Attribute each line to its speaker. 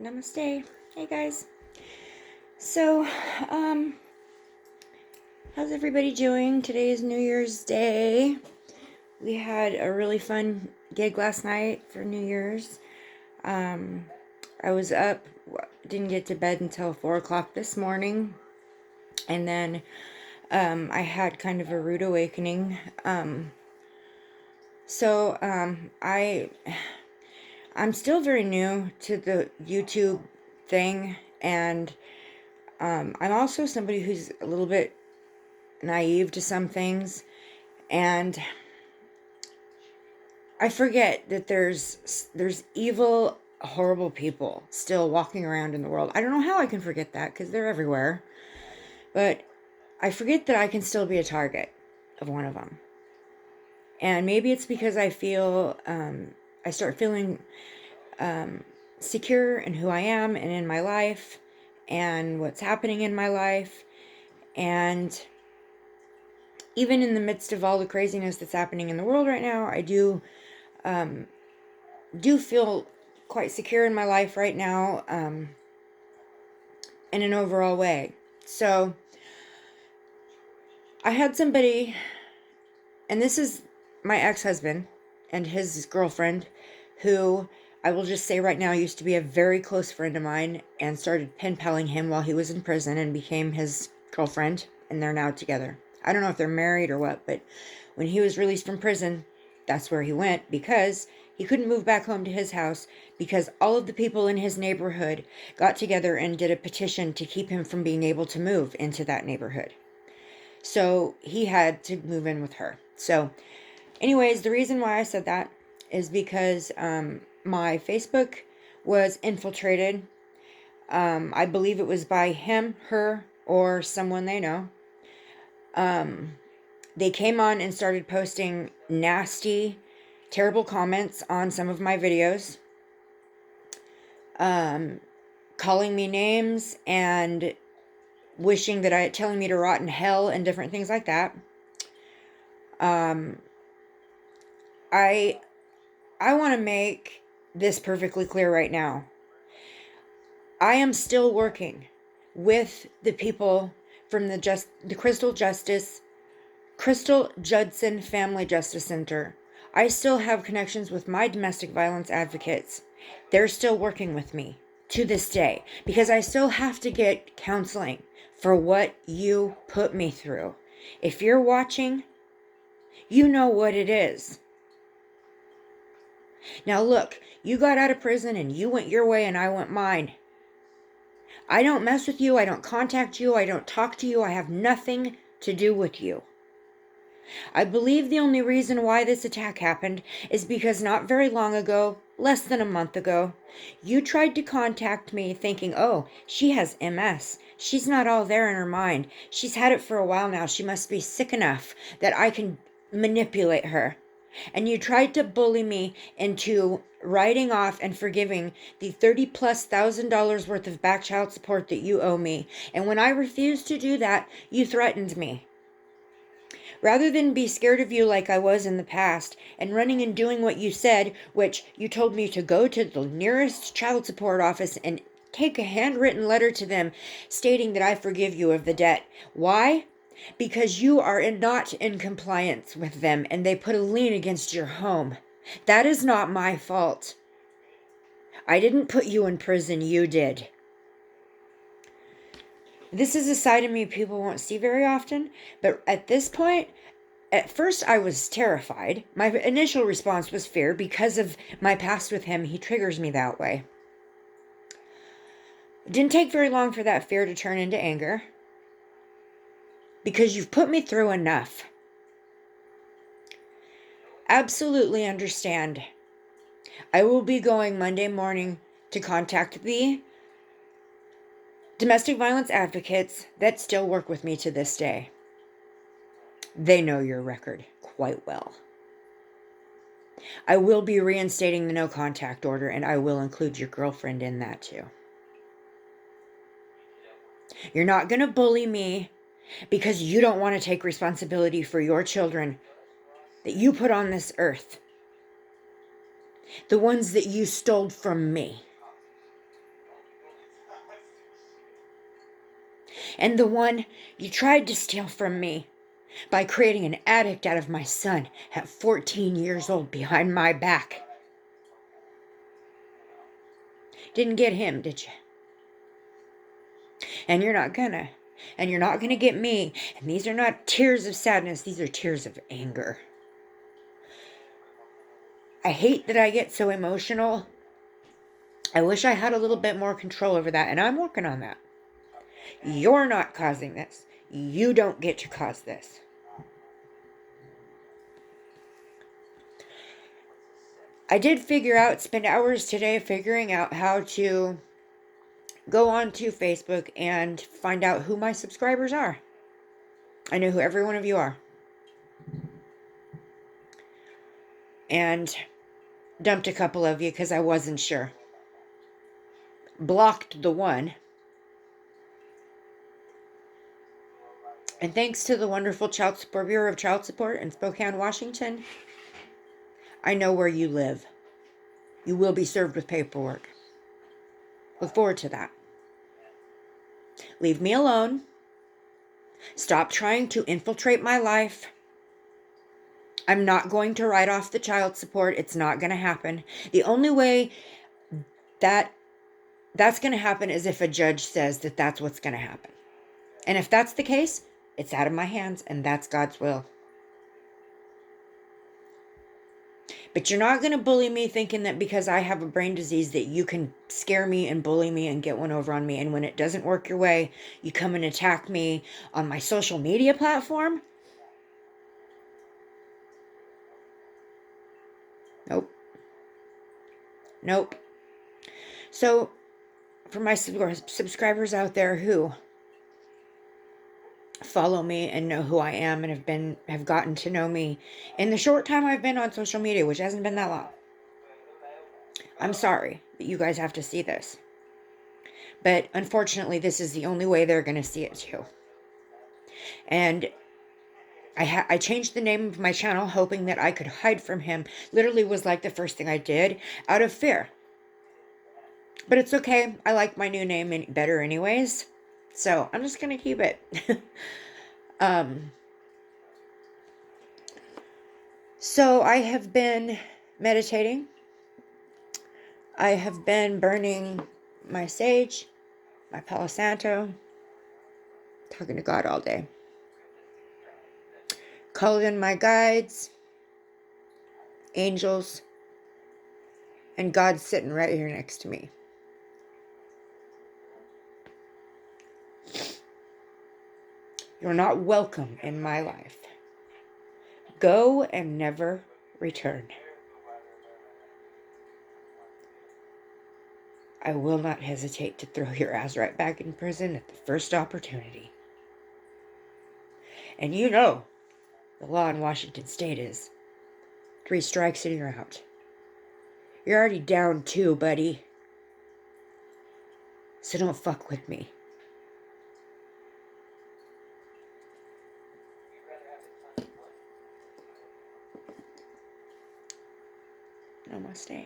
Speaker 1: Namaste. Hey guys. So, um, how's everybody doing? Today is New Year's Day. We had a really fun gig last night for New Year's. Um, I was up, didn't get to bed until 4 o'clock this morning. And then, I had kind of a rude awakening. I'm still very new to the YouTube thing, and I'm also somebody who's a little bit naive to some things, and I forget that there's evil, horrible people still walking around in the world. I don't know how I can forget that because they're everywhere, but I forget that I can still be a target of one of them. And maybe it's because I start feeling secure in who I am and in my life and what's happening in my life. And even in the midst of all the craziness that's happening in the world right now, I do feel quite secure in my life right now, in an overall way. So I had somebody, and this is my ex-husband and his girlfriend, who I will just say right now used to be a very close friend of mine, and started pen paling him while he was in prison and became his girlfriend, and they're now together. I don't know if they're married or what, but when he was released from prison, that's where he went, because he couldn't move back home to his house because all of the people in his neighborhood got together and did a petition to keep him from being able to move into that neighborhood. So he had to move in with her. So anyways, the reason why I said that is because my Facebook was infiltrated. I believe it was by him, her, or someone they know. They came on and started posting nasty, terrible comments on some of my videos, calling me names and telling me to rot in hell and different things like that. I want to make this perfectly clear right now. I am still working with the people from the Crystal Judson Family Justice Center. I still have connections with my domestic violence advocates. They're still working with me to this day because I still have to get counseling for what you put me through. If you're watching, you know what it is. Now look, you got out of prison and you went your way and I went mine. I don't mess with you, I don't contact you, I don't talk to you, I have nothing to do with you. I believe the only reason why this attack happened is because not very long ago, less than a month ago, you tried to contact me thinking, oh, she has MS. She's not all there in her mind. She's had it for a while now. She must be sick enough that I can manipulate her. And you tried to bully me into writing off and forgiving the $30,000+ worth of back child support that you owe me. And when I refused to do that, you threatened me. Rather than be scared of you like I was in the past and running and doing what you said, which you told me to go to the nearest child support office and take a handwritten letter to them stating that I forgive you of the debt. Why? Because you are not in compliance with them and they put a lien against your home. That is not my fault. I didn't put you in prison, you did. This is a side of me people won't see very often, but at this point, at first I was terrified. My initial response was fear because of my past with him. He triggers me that way. It didn't take very long for that fear to turn into anger, because you've put me through enough. Absolutely understand. I will be going Monday morning to contact the domestic violence advocates that still work with me to this day. They know your record quite well. I will be reinstating the no contact order, and I will include your girlfriend in that too. You're not going to bully me because you don't want to take responsibility for your children that you put on this earth. The ones that you stole from me. And the one you tried to steal from me by creating an addict out of my son at 14 years old behind my back. Didn't get him, did you? And you're not gonna. And you're not gonna get me. And these are not tears of sadness, these are tears of anger. I hate that I get so emotional. I wish I had a little bit more control over that, and I'm working on that. You're not causing this. You don't get to cause this. I did spend hours today figuring out how to go on to Facebook and find out who my subscribers are. I know who every one of you are. And dumped a couple of you because I wasn't sure. Blocked the one. And thanks to the wonderful Bureau of Child Support in Spokane, Washington, I know where you live. You will be served with paperwork. Look forward to that. Leave me alone. Stop trying to infiltrate my life. I'm not going to write off the child support. It's not going to happen. The only way that's going to happen is if a judge says that that's what's going to happen. And if that's the case, it's out of my hands, and that's God's will. But you're not going to bully me thinking that because I have a brain disease that you can scare me and bully me and get one over on me. And when it doesn't work your way, you come and attack me on my social media platform. Nope. So, for my subscribers out there who follow me and know who I am and have gotten to know me in the short time I've been on social media, which hasn't been that long, I'm sorry that you guys have to see this. But unfortunately, this is the only way they're going to see it too. And I changed the name of my channel hoping that I could hide from him. Literally was like the first thing I did out of fear. But it's okay. I like my new name better anyways. So I'm just going to keep it. So I have been meditating. I have been burning my sage, my Palo Santo, talking to God all day. Calling in my guides, angels, and God's sitting right here next to me. You're not welcome in my life. Go and never return. I will not hesitate to throw your ass right back in prison at the first opportunity. And you know, the law in Washington State is 3 strikes and you're out. You're already down 2, buddy. So don't fuck with me. Namaste.